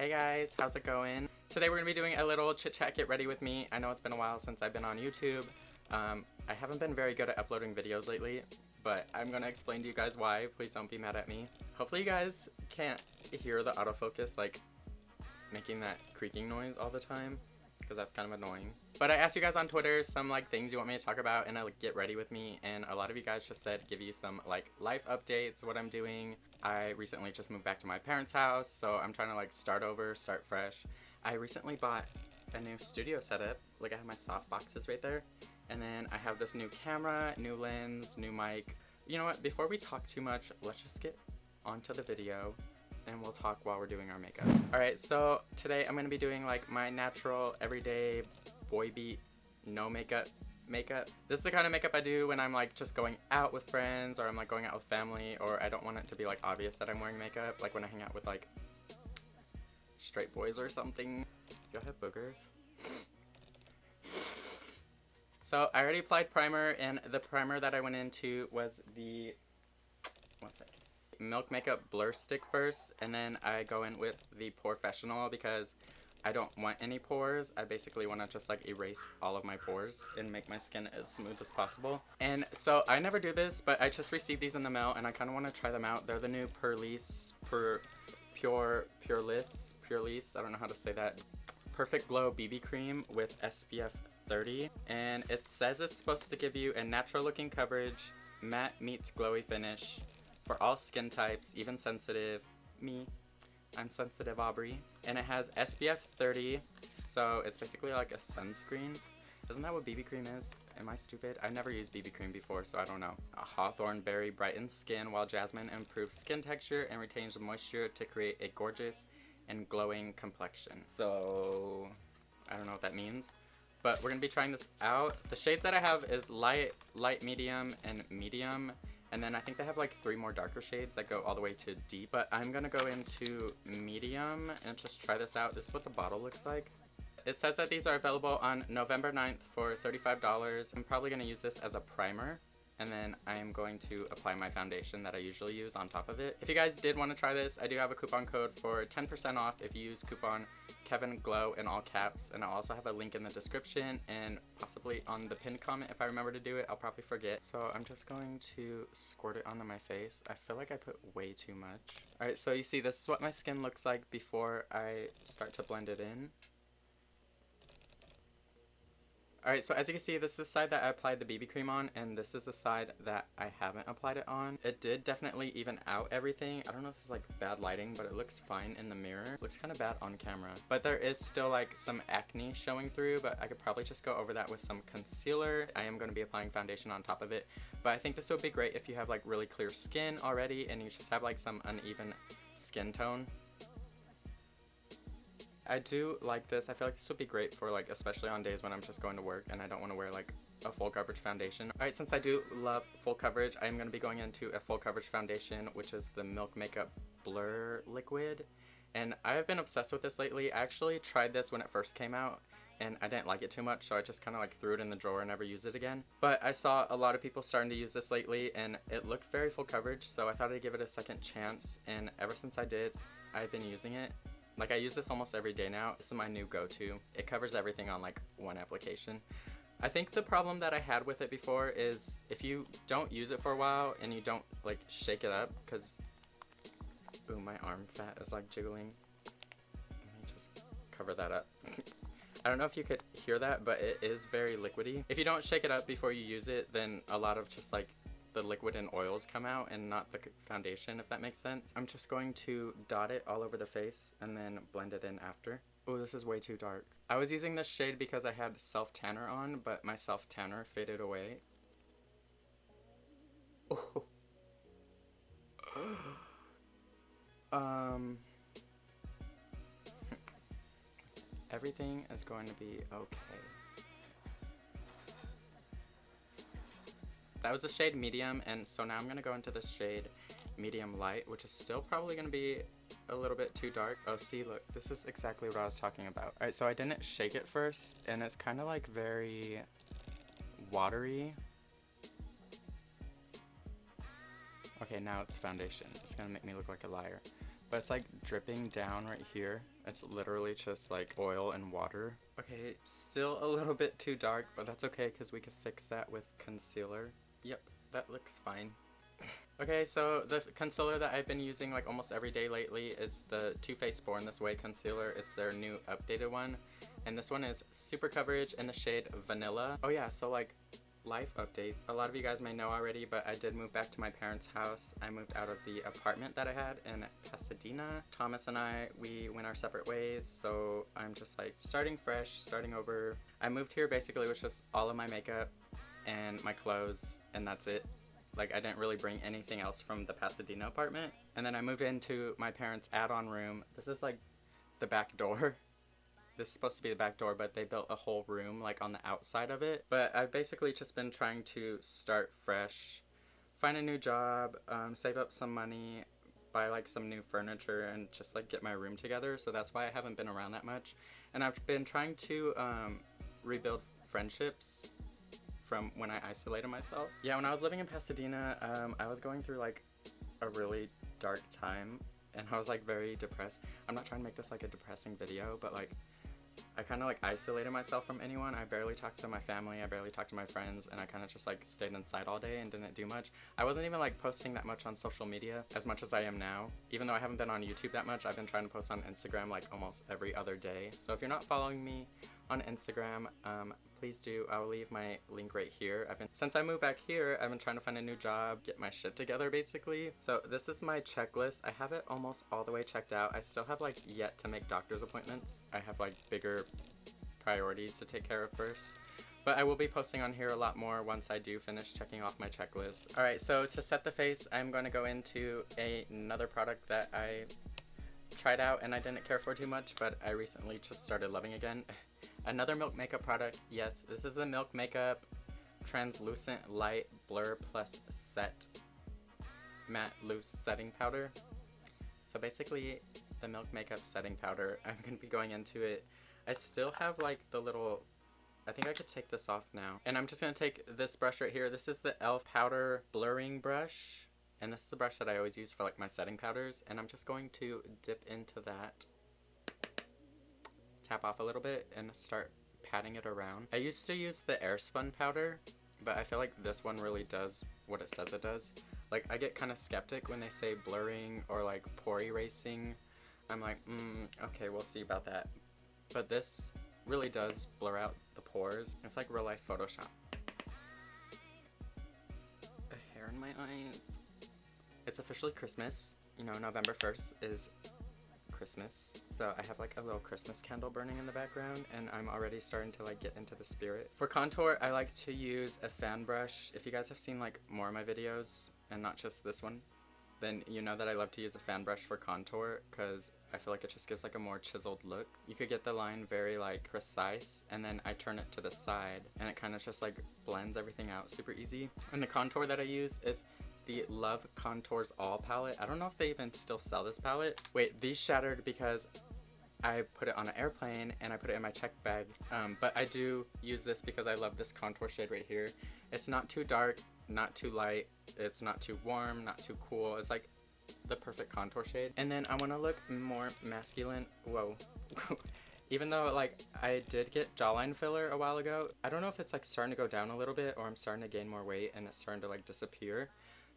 Hey guys, how's it going? Today we're going to be doing a little chit chat get ready with me. I know it's been a while since I've been on YouTube. I haven't been very good at uploading videos lately, but I'm going to explain to you guys why. Please don't be mad at me. Hopefully you guys can't hear the autofocus like making that creaking noise all the time, because that's kind of annoying. But I asked you guys on Twitter some like things you want me to talk about and like get ready with me, and a lot of you guys just said give you some like life updates, what I'm doing. I recently just moved back to my parents' house, so I'm trying to like start over, start fresh. I recently bought a new studio setup. Like I have my soft boxes right there, and then I have this new camera, new lens, new mic. You know what, before we talk too much, let's just get onto the video and we'll talk while we're doing our makeup. Alright, so today I'm going to be doing like my natural, everyday, boy beat, no makeup. This is the kind of makeup I do when I'm like just going out with friends, or I'm like going out with family, or I don't want it to be like obvious that I'm wearing makeup, like when I hang out with like straight boys or something. Y'all have boogers? So I already applied primer, and the primer that I went into was the, what's it? Milk Makeup Blur Stick first, and then I go in with the Porefessional because I don't want any pores. I basically want to just like erase all of my pores and make my skin as smooth as possible. And so I never do this, but I just received these in the mail and I kind of want to try them out. They're the new Purlisse, I don't know how to say that, Perfect Glow BB Cream with SPF 30. And it says it's supposed to give you a natural looking coverage, matte meets glowy finish, for all skin types, even sensitive. Me, I'm sensitive Aubrey. And it has SPF 30, so it's basically like a sunscreen. Isn't that what BB cream is? Am I stupid? I've never used BB cream before, so I don't know. A hawthorn berry brightens skin, while jasmine improves skin texture and retains moisture to create a gorgeous and glowing complexion. So, I don't know what that means, but we're gonna be trying this out. The shades that I have is light, medium, and medium. And then I think they have like 3 more darker shades that go all the way to deep. But I'm gonna go into medium and just try this out. This is what the bottle looks like. It says that these are available on November 9th for $35. I'm probably gonna use this as a primer, and then I am going to apply my foundation that I usually use on top of it. If you guys did want to try this, I do have a coupon code for 10% off if you use coupon KevinGlow in all caps, and I'll also have a link in the description and possibly on the pinned comment. If I remember to do it, I'll probably forget. So I'm just going to squirt it onto my face. I feel like I put way too much. Alright, so you see this is what my skin looks like before I start to blend it in. Alright, so as you can see, this is the side that I applied the BB cream on, and this is the side that I haven't applied it on. It did definitely even out everything. I don't know if it's like bad lighting, but it looks fine in the mirror. It looks kind of bad on camera. But there is still like some acne showing through, but I could probably just go over that with some concealer. I am going to be applying foundation on top of it, but I think this would be great if you have like really clear skin already and you just have like some uneven skin tone. I do like this. I feel like this would be great for like, especially on days when I'm just going to work and I don't want to wear like a full coverage foundation. Alright, since I do love full coverage, I am going to be going into a full coverage foundation, which is the Milk Makeup Blur Liquid. And I have been obsessed with this lately. I actually tried this when it first came out and I didn't like it too much, so I just kind of like threw it in the drawer and never used it again. But I saw a lot of people starting to use this lately and it looked very full coverage, so I thought I'd give it a second chance, and ever since I did, I've been using it. Like, I use this almost every day now. This is my new go-to. It covers everything on like one application. I think the problem that I had with it before is if you don't use it for a while and you don't like shake it up, because ooh, my arm fat is like jiggling. Let me just cover that up. I don't know if you could hear that, but it is very liquidy. If you don't shake it up before you use it, then a lot of just like the liquid and oils come out and not the foundation, if that makes sense. I'm just going to dot it all over the face and then blend it in after. Oh, this is way too dark. I was using this shade because I had self-tanner on, but my self-tanner faded away. Oh. Everything is going to be okay. That was the shade medium, and so now I'm going to go into this shade medium light, which is still probably going to be a little bit too dark. Oh, see, look, this is exactly what I was talking about. Alright, so I didn't shake it first, and it's kind of like very watery. Okay, now it's foundation. It's going to make me look like a liar. but it's like dripping down right here. It's literally just like oil and water. Okay, still a little bit too dark, but that's okay because we could fix that with concealer. Yep, that looks fine. Okay, so the concealer that I've been using like almost every day lately is the Too Faced Born This Way concealer. It's their new updated one, and this one is super coverage in the shade Vanilla. Oh yeah, so like life update. A lot of you guys may know already, but I did move back to my parents' house. I moved out of the apartment that I had in Pasadena. Thomas and I, we went our separate ways, so I'm just like starting fresh, starting over. I moved here basically with just all of my makeup and my clothes, and that's it. Like, I didn't really bring anything else from the Pasadena apartment. And then I moved into my parents' add-on room. This is like the back door. This is supposed to be the back door, but they built a whole room like on the outside of it. But I've basically just been trying to start fresh, find a new job, save up some money, buy like some new furniture, and just like get my room together. So that's why I haven't been around that much. And I've been trying to rebuild friendships from when I isolated myself. Yeah, when I was living in Pasadena, I was going through like a really dark time, and I was like very depressed. I'm not trying to make this like a depressing video, but like I kind of like isolated myself from anyone. I barely talked to my family, I barely talked to my friends, and I kind of just like stayed inside all day and didn't do much. I wasn't even like posting that much on social media as much as I am now. Even though I haven't been on YouTube that much, I've been trying to post on Instagram like almost every other day. So if you're not following me on Instagram, please do. I will leave my link right here. Since I moved back here, I've been trying to find a new job, get my shit together basically. So this is my checklist. I have it almost all the way checked out. I still have like yet to make doctor's appointments. I have like bigger priorities to take care of first. But I will be posting on here a lot more once I do finish checking off my checklist. Alright, so to set the face, I'm going to go into another product that I tried out and I didn't care for too much, but I recently just started loving again. Another Milk Makeup product. Yes, this is the Milk Makeup Translucent Light Blur Plus Set Matte Loose Setting Powder. So basically, the Milk Makeup Setting Powder, I'm going to be going into it. I still have like the little, I think I could take this off now. And I'm just going to take this brush right here. This is the e.l.f. Powder Blurring Brush. And this is the brush that I always use for like my setting powders. And I'm just going to dip into that, tap off a little bit, and start patting it around. I used to use the Airspun powder, but I feel like this one really does what it says it does. Like, I get kind of skeptic when they say blurring or like pore erasing. I'm like, okay, we'll see about that. But this really does blur out the pores. It's like real life Photoshop. A hair in my eyes. It's officially Christmas. You know, November 1st is Christmas. So I have like a little Christmas candle burning in the background, and I'm already starting to like get into the spirit. For contour, I like to use a fan brush. If you guys have seen like more of my videos and not just this one, then you know that I love to use a fan brush for contour because I feel like it just gives like a more chiseled look. You could get the line very like precise, and then I turn it to the side and it kind of just like blends everything out super easy. And the contour that I use is the Love Contours All palette. I don't know if they even still sell this palette. Wait, these shattered because I put it on an airplane and I put it in my check bag. But I do use this because I love this contour shade right here. It's not too dark, not too light. It's not too warm, not too cool. It's like the perfect contour shade. And then I want to look more masculine. Whoa. Even though like I did get jawline filler a while ago, I don't know if it's like starting to go down a little bit or I'm starting to gain more weight and it's starting to like disappear.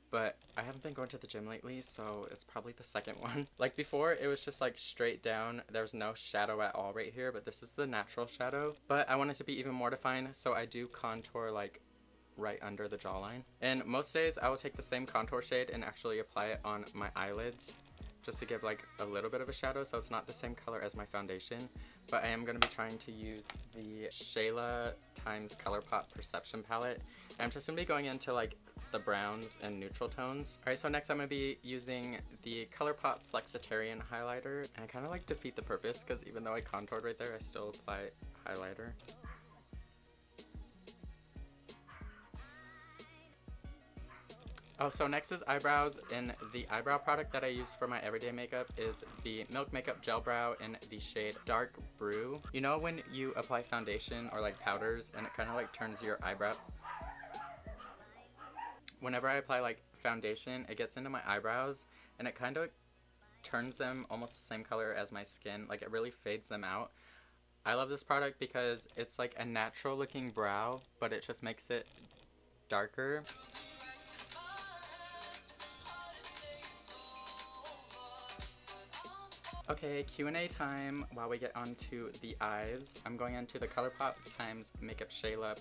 But I haven't been going to the gym lately, so it's probably the second one. Like before, it was just like straight down. There's no shadow at all right here, but this is the natural shadow. But I want it to be even more defined, so I do contour like right under the jawline. And most days, I will take the same contour shade and actually apply it on my eyelids, just to give like a little bit of a shadow, so it's not the same color as my foundation. But I am going to be trying to use the Shayla times Colourpop Perception palette. And I'm just going to be going into like the browns and neutral tones. Alright, so next I'm going to be using the Colourpop Flexitarian highlighter. And I kind of like defeat the purpose because even though I contoured right there, I still apply highlighter. Oh, so next is eyebrows, and the eyebrow product that I use for my everyday makeup is the Milk Makeup Gel Brow in the shade Dark Brew. You know when you apply foundation or like powders and it kind of like turns your eyebrow? Whenever I apply like foundation, it gets into my eyebrows and it kind of turns them almost the same color as my skin. Like, it really fades them out. I love this product because it's like a natural looking brow, but it just makes it darker. Okay, Q&A time while we get onto the eyes. I'm going into the Kprupard times Makeup Shade Up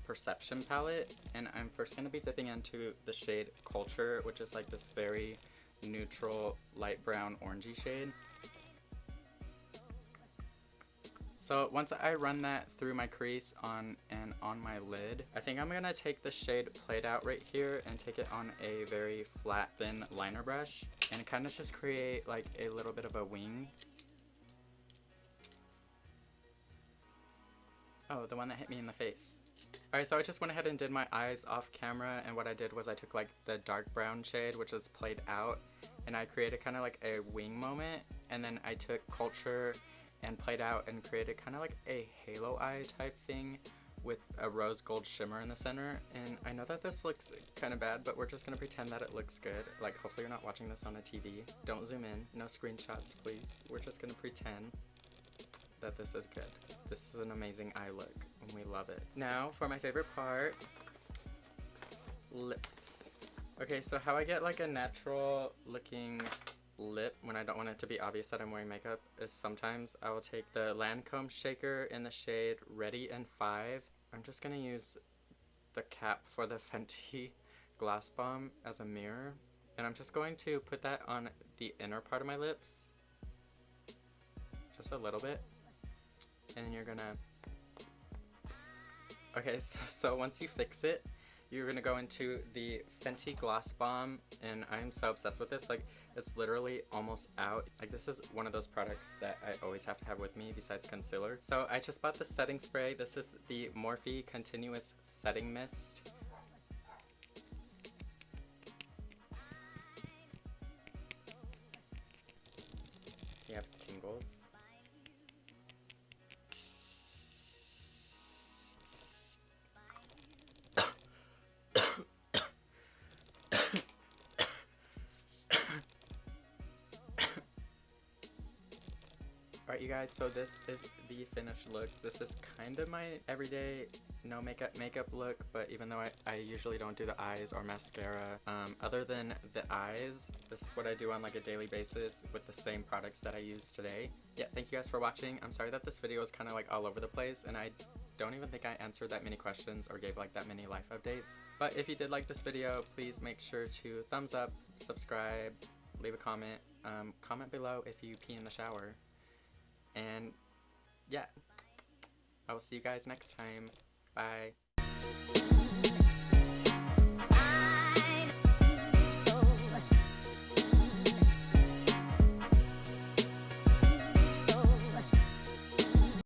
Perception palette, and I'm first going to be dipping into the shade Culture, which is like this very neutral light brown orangey shade. So once I run that through my crease on my lid, I think I'm gonna take the shade Played Out right here and take it on a very flat, thin liner brush and kind of just create like a little bit of a wing. Oh, the one that hit me in the face. Alright, so I just went ahead and did my eyes off camera, and what I did was I took like the dark brown shade, which is Played Out, and I created kind of like a wing moment, and then I took Culture and Played Out and created kind of like a halo eye type thing with a rose gold shimmer in the center. And I know that this looks kind of bad, but we're just gonna pretend that it looks good. Like, hopefully you're not watching this on a TV. Don't zoom in, no screenshots please. We're just gonna pretend that this is good. This is an amazing eye look and we love it. Now for my favorite part, lips. Okay, so how I get like a natural looking lip when I don't want it to be obvious that I'm wearing makeup is sometimes I will take the Lancome shaker in the shade Ready in 5. I'm just gonna use the cap for the Fenty Gloss Bomb as a mirror, and I'm just going to put that on the inner part of my lips, just a little bit, and then you're gonna, okay, so once you fix it, you're gonna go into the Fenty Gloss Bomb, and I'm so obsessed with this. Like, it's literally almost out. Like, this is one of those products that I always have to have with me besides concealer. So I just bought the setting spray. This is the Morphe Continuous Setting Mist. You have tingles. Alright you guys, so this is the finished look. This is kind of my everyday no makeup look, but even though I usually don't do the eyes or mascara, other than the eyes, this is what I do on like a daily basis with the same products that I use today. Yeah, thank you guys for watching. I'm sorry that this video is kind of like all over the place, and I don't even think I answered that many questions or gave like that many life updates. But if you did like this video, please make sure to thumbs up, subscribe, leave a comment, comment below if you pee in the shower. And yeah, I will see you guys next time. Bye.